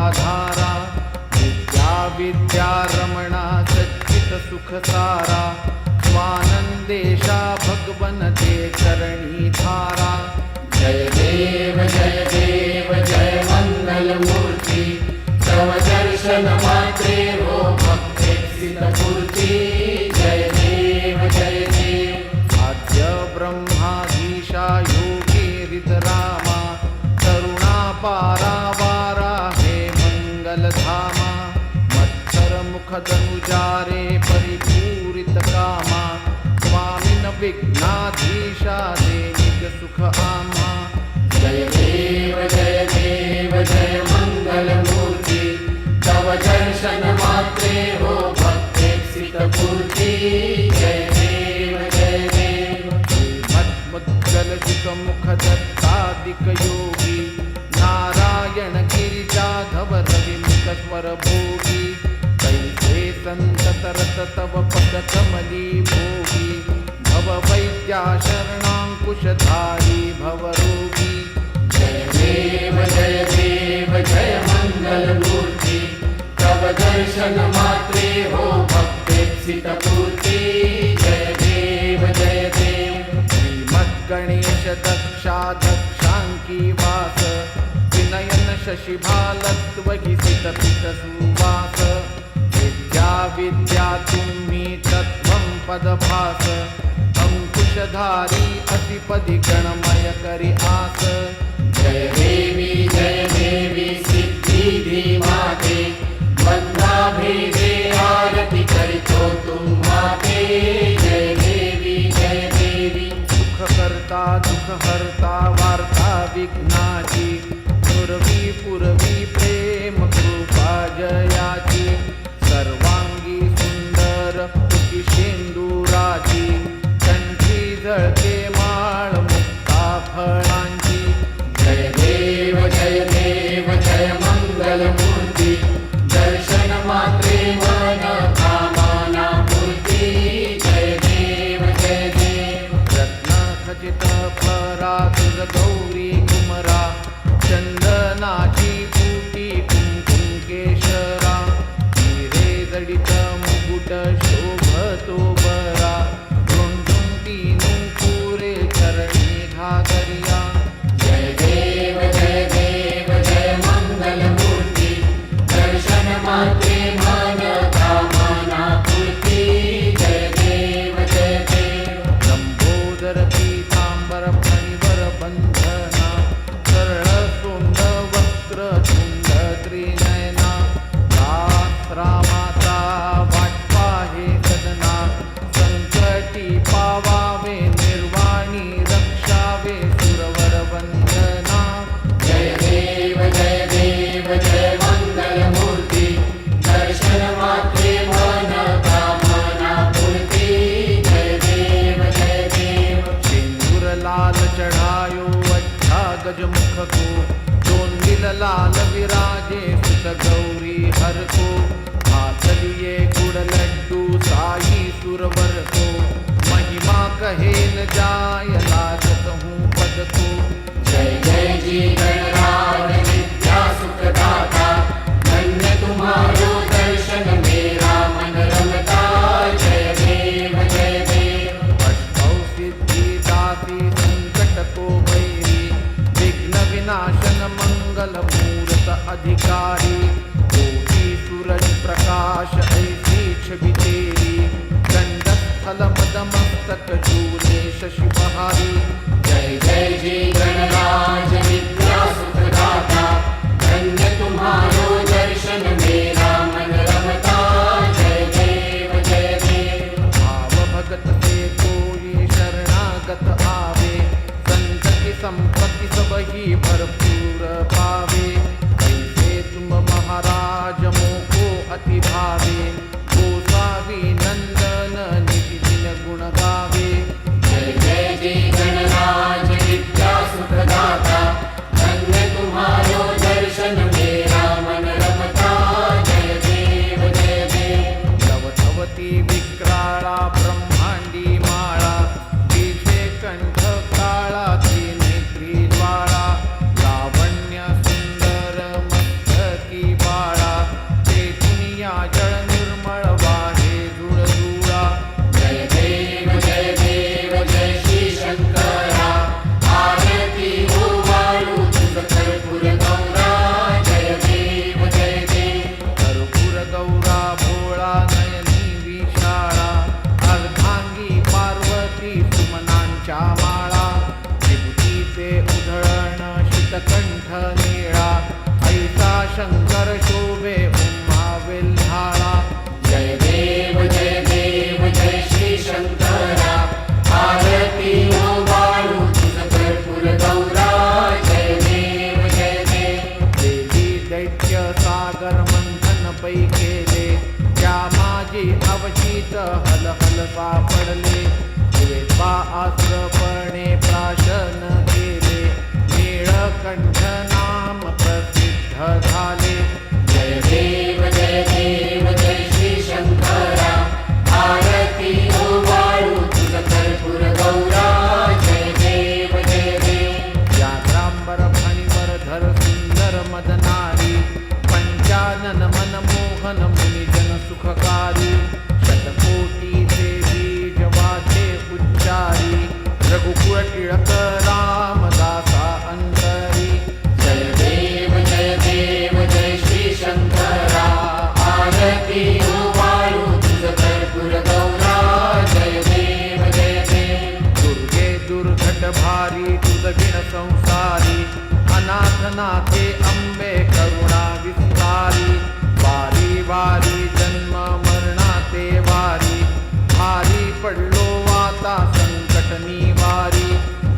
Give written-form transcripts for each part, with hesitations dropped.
निराधारा विद्या विद्या रमणा सच्चित सुख सारा स्वानंदेशा भगवन ते चरणी धारा जय देव जय मंगल मूर्ती तव दर्शन मात्रे हो भक्तेक्षित पूर्ती जय देव आद्य ब्रह्माधीशा योगी हृदरामा करुणा पारावारा हे मंगलधामा मत्सर मुख धनुजारे परिपूरित कामा स्वामिन विघ्नाधीशा दे निज सुख आमा जय देव जय मंगल मूर्ती तव दर्शन मात्रे हो भक्तेक्षित पूर्ती जय देव मद्मद्गलजित मुख दत्तादिक योगी नारायण गिरिजाधव रविमुख स्वर भोगी कैसे संतत रत तव पद कमली भोगी भव वैद्या शरणांकुशधारी भवरोगी जय देव जय मंगल मूर्ती तव दर्शन मात्रे हो भक्तेक्षित पूर्ती जय देव श्रीमद्गणेश दक्षांकी वास विनयन शशिभालत्वहि सित पित सुवास विद्या विद्या तुम्ही तत्त्वं पदभास अंकुशधारी अतिपदी गणमय करी आस जय देवी सिद्धि माते वंदा भेदे आरती करितो तुम्हाते जय देवी सुखकर्ता दुःखहर्ता वार्ता विघ्नाची पुरवी पुरवी प्रेम कृपा जयाची सर्वांगी सुंदर पुटी शेंदुराची कंठी झळके माळ मुक्ता फळांची जय देव जय मंगल मूर्ती दर्शन मात्रे मन कामना पूर्ती जय देव रत्न खचित फरा तुझ गौरी कुमरा चंदनाची पुटी कुंकुम केशरा हिरे जडित मुकुट शोभतो बरा रुंडुंटी नुपुरे चरणी घागरिया जय देव जय मंगल मूर्ती दर्शन मात्रे मन कामना पूर्ती जय देव लंबोदर पीतांबर फणिवर बंधना सरळ सोंड वक्र तुंड त्रिनयना दास रामाचा वाटवा हे सदना संकटी पावावे निर्वाणी रक्षावे सुरवर वंदना जय देव जय मंगल मूर्ती दर्शन मात्रे मन कामना पूर्ती जय देव सिंदूर लाल चढ़ायो अच्छा गजमुख को चोंदिल लाल विराजे सुत गौरी हर को हाथ लिए गुड़ लड्डू साई सुरवर को महिमा कहे न जाय लागत हूँ पद को जय जी गणराज विद्या सुखदाता धन्य तुम्हारो दर्शन मेरा मन रमता जय देव अष्टौ सिद्धि दासी संकट को भैरी विघ्न विनाशन मंगल मूर्त अधिकारी कोटि सूरज प्रकाश ऐसी छवि तेरी गंडस्थल मदमस्तक झूले शशि बहारी जय जी गणराज विद्या सुखदाता धन्य तुम्हारो दर्शन मेरा मन रमता जय देव भाव भगत से कोई शरणागत आवे संत की संपत्ति सब ही भरपूर पावे ऐसे तुम महाराज मोको अति भावे गोसावी नंदन निधि दिन गुण गावे जय जी गणराज विद्या सुखदाता धन्य तुम्हारो दर्शन मेरा मन रमता जय देव लवथवती विक्राळा ब्रह्मांडी माळा तिचे कंठ काळा त्रिनेत्री ज्वाळा लावण्य सुंदर मस्तकी नयनिया जळ निर्मळ वाहे जुळजुळा. जय देव जय श्री शंकरा आरती ओवाळू तुझ कर्पूर गौरा. जय देव कर्पूर गौरा भोळा नयनी विशाळा. अर्धांगी पार्वती सुमनांच्या माळा. विभूतीचे उधळण शीतकंठ निळा. ऐसा शंकर शोभे उमा वेल्हाळा. जय देव जय श्री शंकरा आरती ओवाळू तुझ कर्पूर गौरा. जय देव देवी दैत्य सागर मंथन पै केले. त्या माझी अवचित हल हल सापडले. द्वेपा आश्रपणे प्राशन केले. नीळकंठ नाम प्रसिद्ध झाले. जय देव जय श्री शंकरा आरती ओवाळू तुझ कर्पूर गौरा. जय देव व्याघ्रांबर फणीवर धर सुंदर मदनारी. पंचानन मनमोहन मुनिजन सुखकारी. शतकोटीचे बीज वाचे उच्चारी. रघुकुळ टिळक रामदासा अंतरी. जय देव जय श्री शंकरा आरती ओवाळू तुझ कर्पूर गौरा. जय देव दुर्गे दुर्घट भारी दुर्गीण संसारी. अनाथनाथे अंबे करुणा विस्तारी. वारी वारी जन्म मरणाते वारी. भारी पडलो आता संकट निवारी.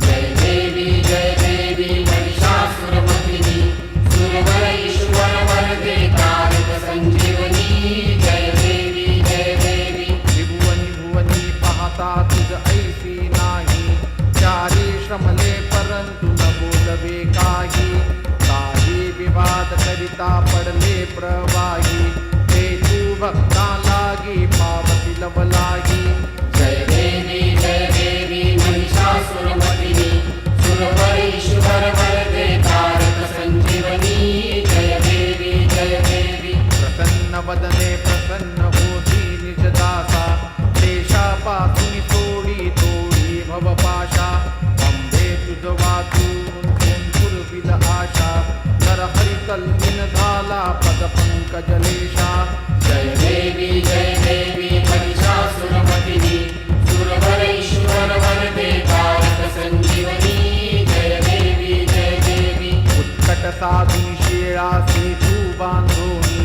जय देवी महिषासुरमर्दिनी सुरवर ईश्वर वरदे तारक संजीवनी. जय देवी त्रिभुवनी भुवनी पाहता तुझ ऐसी नाही. चारी श्रमले परंतु न बोलवे काही. काही विवाद करिता पडले प्रवाही. ते तू भक्ता लागी पावती लवलाही. जय देवी महिषासुरमर्दिनी सुरवर ईश्वर वरदे तारक संजीवनी. जय देवी प्रसन्न वदने प्रसन्न होती निजदासा. देशापासून सोडी तोडी भवपाशा. अंबे तुझ वाचून पुरविल आशा. नरहरी तल्लीन झाला पद पंकजलेशा. जय देवी महिषासुरमर्दिनी सुरवर ईश्वर वरदे तारक संजीवनी. जय देवी उत्कट साधून शिळा सेतू बांधोनी.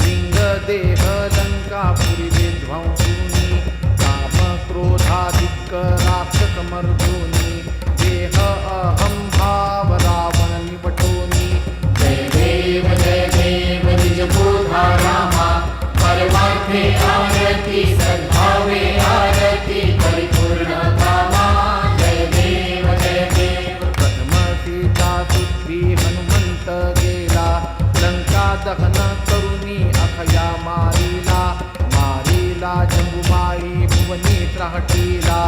लिंग देह लंकापुरी विध्वंसूनी. काम क्रोधाधिक राक्षस मर्दोनी. देह अहं भाव रावण निपटोनी. जय देव निज बोधा रामा परमार्थे आरती सद्भावे आरती परिपूर्ण कामा. जय देव प्रथम सीता सुद्धी हनुमंत गेला. लंका दहन करुणी अखया मारिला. मारिला जंबुमाळी भुवनी त्राहटीला.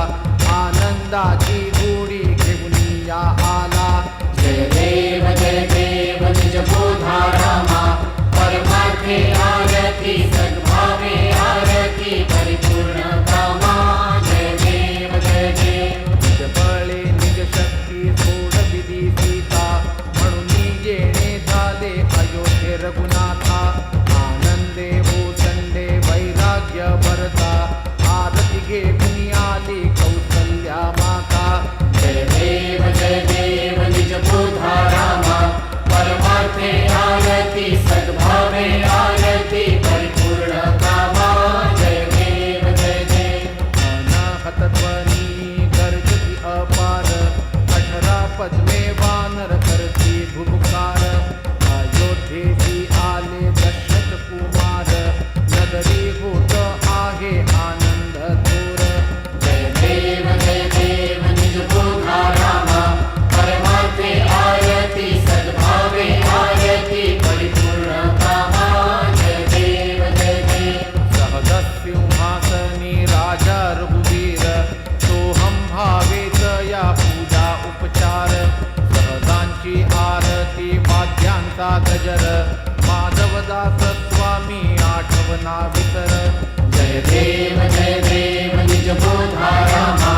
आनंदाची गोडी घेऊन या आला. जय देव निज बोधा रामा परमार्थे आरती सद्भावे आरती परिपूर्ण कामा. जय देव निज बळे निज शक्ती सोडविली सीता. म्हणून येणे झाले अयोध्ये रघुनाथा. आनंदे भूसंडे वैराग्य भरता. आरती घेऊन आली कौसल्या माता. ना विसर. जय देव निज बोधा रामा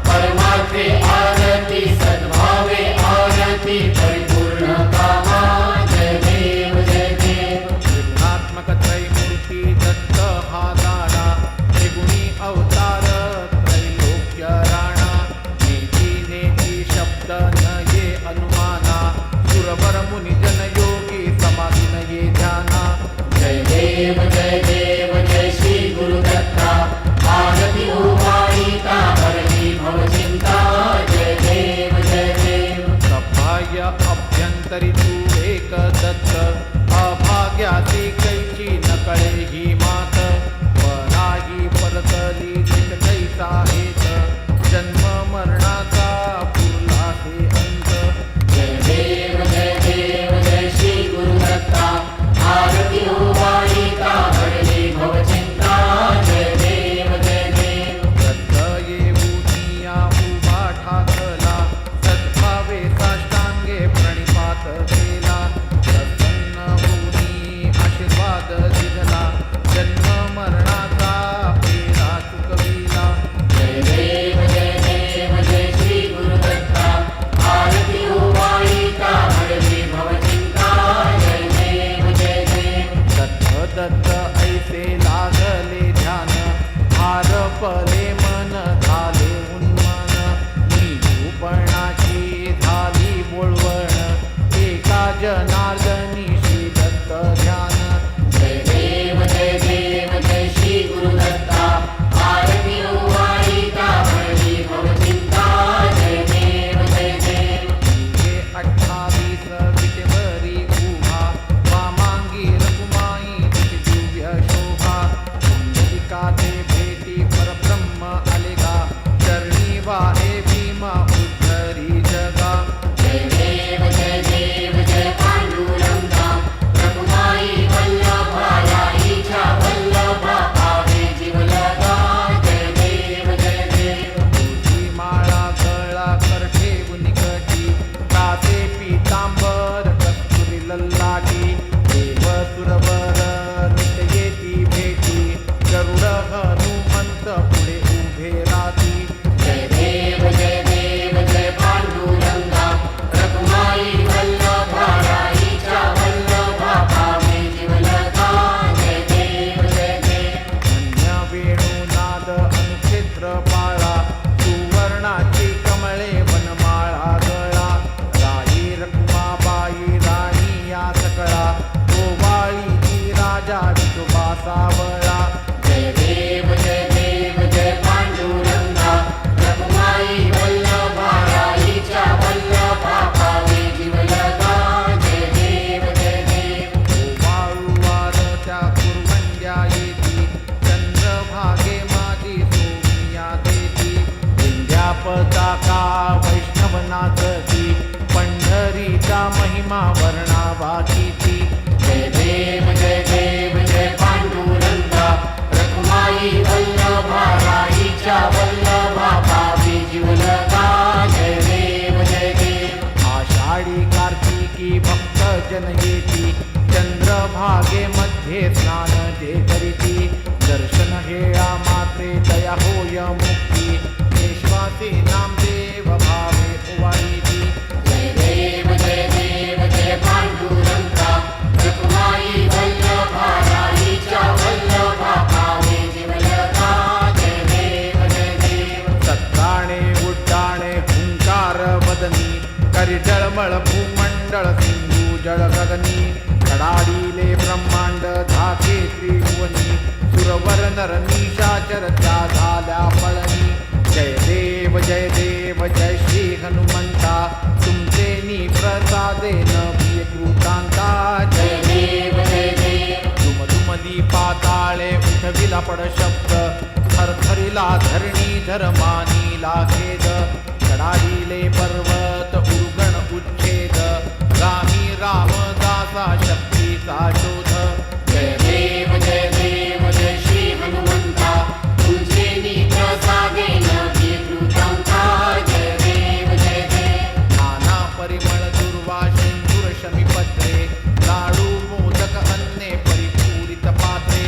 परमार्थे आरती सद्भावे आरती परिपूर्ण कामा जय देव त्रिगुणात्मक त्रैमूर्ती दत्त हा दाडा त्रिगुणी अवतार त्रैलोक्य राणा. नेती नेती शब्द न ये अनुमाना सुरवर मुनी जन योगी समाधी न ये ध्याना. जय देव जय श्री गुरुदत्ता आरती उवाळीता हरली भवचिंता जय देव सभाय अभ्यंतरी तू एक दत्त अभाग्याची कैची नकळे ही मात. पराही परतली नित कैसा हेत जन्म मरणाचा पुरला हे अंत. जय देव जय श्री गुरुदत्ता आरती उवाळीता हरली भवचिंता जय देव दत्त येऊनिया उभा ठाकला सद्भावे साष्टांगे प्रणिपात केला. प्रसन्न होऊनी आशीर्वाद दिला जन्म मरणाचा फेरा चुकविला. जय देव जय श्री गुरुदत्ता आरती उवाळीता हरली भवचिंता जय देव दत्त ऐसे लागले ध्यान हारपले मन झाले उन्मन. निरूपणाची झाली बोळवण एका जनार्दनी श्री दत्त ध्यान. जय देव जय श्री गुरुदत्ता आरती उवाळीता हरली भवचिंता जय देव 28 विटेवरी उभा वामांगी रघुमाई तिची दिव्य शोभा. कुंडलिका ते भेटी परब्रह्म आलेगा चरणी वाहे भीमा उद्धरी जगा. जय देव जय पांडुरंगा रघुमाई वल्लभा राईच्या वल्लभा पावे जीवलगा जय देव तुझी माळा गळा कर ठेवून निकटी कासे पीतांबर कस्तुरी लल्लाटी. देव सुरवर नित येती भेटी गरुड हनुमंत पुढे उभे राहती. जय देव जय पांडुरंगा रघुमाई वल्लभा राईच्या वल्लभा पावे जीवलगा जय देव अन्य वेणुनाद अनुक्षेत्र पाळा सुवर्णाची कमळे वनमाळा गळा. राई रखुमाबाई राणी या सकळा गोवाळीची राजा विठोबा सावळा. जय देव जय पांडुरंगा रघुमाई वल्लभा राईच्या वल्लभा पावे जीवलगा जय देव गोवाळूवार त्या कुरवंड्या येती चंद्रभागे माझी सोनिया देती. विंध्या पताका वैष्णव नाचती पंढरीचा महिमा वर्णावा किती. जय देव जय पांडुरंगा रघुमाई वल्लभा राईच्या वल्लभा पावे जीवलगा जय देव आषाढी कार्तिकी भक्त जन येती चंद्रभागे मध्ये स्नान जे करीती. दर्शन हेळा मात्रे दया होय मुक्ती विश्वासी नामदेव भावे उवाळीती. जय देव जय पांडुरंगा रघुमाई वल्लभा राईच्या वल्लभा पावे जीवलगा जय देव सत्राणे उड्डाणे हुंकार वदनी करिजळमळ भूमंडळ सिंधू जळ गगनी. कडाडीले ब्रह्मांड धाके त्रिभुवनी सुरवर नर निशाचर त्या झाल्या पळणी. जय देव जय श्री हनुमंता तुमचे नी प्रसादे नवी कृतांता. जय देव दुमदुमदी पाताळे उठविला पड शब्द थरथरिला धरणी धर्मानीला खेद. चढाविले पर्वत उर्गण उच्छेद रामी रामदासा शक्तीचा शोध. जय देव जय श्री हनुमंता तुझे प्रसादे नवी कृतांता जय देव नाना परिमळ दुर्वा शंकुर शमीपत्रे लाडू मोदक अन्ने परिपूरित पात्रे.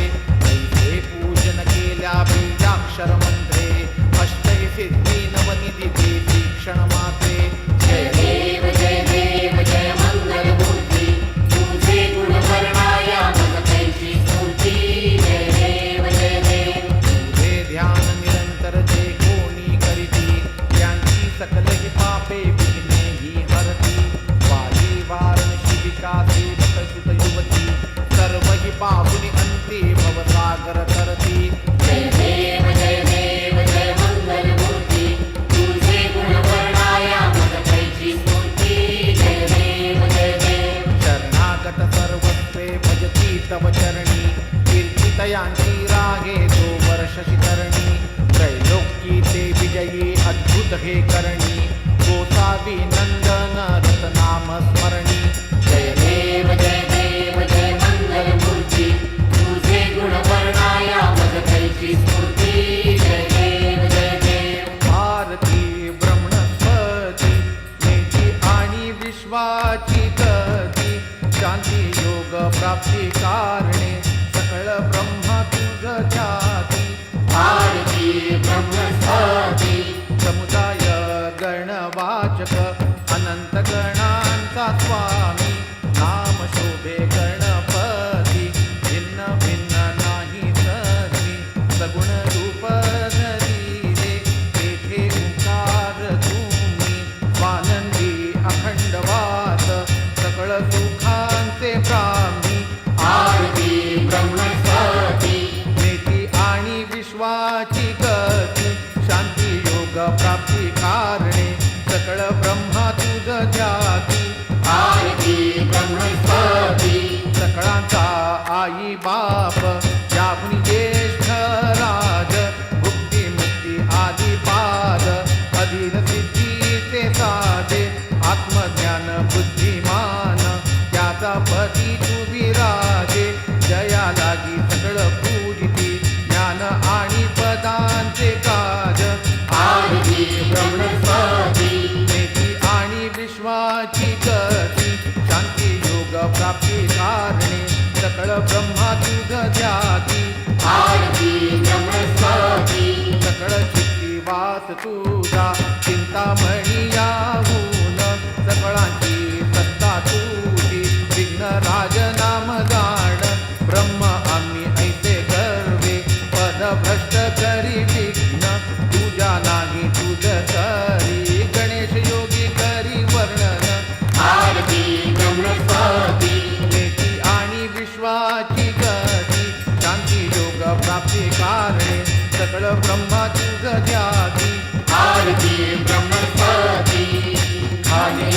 जयांची राहे तो वर्ष शितरणी त्रैलोक्यी ते विजयी अद्भुत हे करणी गोसावी नंदन रतनाम स्मरणी जय देव जय मंगलमूर्ती तुझे गुण वर्णाया मज कैची स्फूर्ती जय देव भारती ब्रह्मस्पती नेची आणि विश्वाची गती शांती योग प्राप्ती कारणे सकळ ब्रह्मा तुझ ध्याती भारती ब्रह्मस्पती समुदाय गणवाचक अनंत गणांचा स्वामी नाम शोभे गणपती भिन्न भिन्न नाही सरी सगुण रूप धरिले तेथे ओंकार तुम्ही स्वानंदी अखंडवास सकळ सुखांचे ब्राह्मी भारती ब्रह्मस्पती नेती आणि विश्वाची गती शांती योग प्राप्ती कारणे सकळ ब्रह्मा तुझ ध्याती भारती ब्रह्मस्पती सकळांचा आई बाप याहुनी ज्येष्ठ राज भुक्ती मुक्ती आदी पाद अधीन सिद्धीचे साधे आत्मज्ञान बुद्धिमान त्याचा पती तू विराजे जया लागी सकळ पूजिती ज्ञान आणि पदांचे काज भारती ब्रह्मस्पती नेती आणि विश्वाची गती शांती योग प्राप्ती कारणे सकळ ब्रह्मा तुझ ध्याती भारती ब्रह्मस्पती सकळ चित्ती वास तुझा चिंतामणी याहून सकळांची सत्ता तुझी विघ्न राज नाम गाण ब्रह्म आम्ही ऐसे गर्वे पद भ्रष्ट करी विघ्न तुझ्या नाही तुझ करी गणेश योगी करी वर्णन भारती ब्रह्मस्पती नेती आणि विश्वाची गती शांती योग प्राप्ती कारणे सकळ ब्रह्मा तुझ ध्याती भारती ब्रह्मस्पती खाली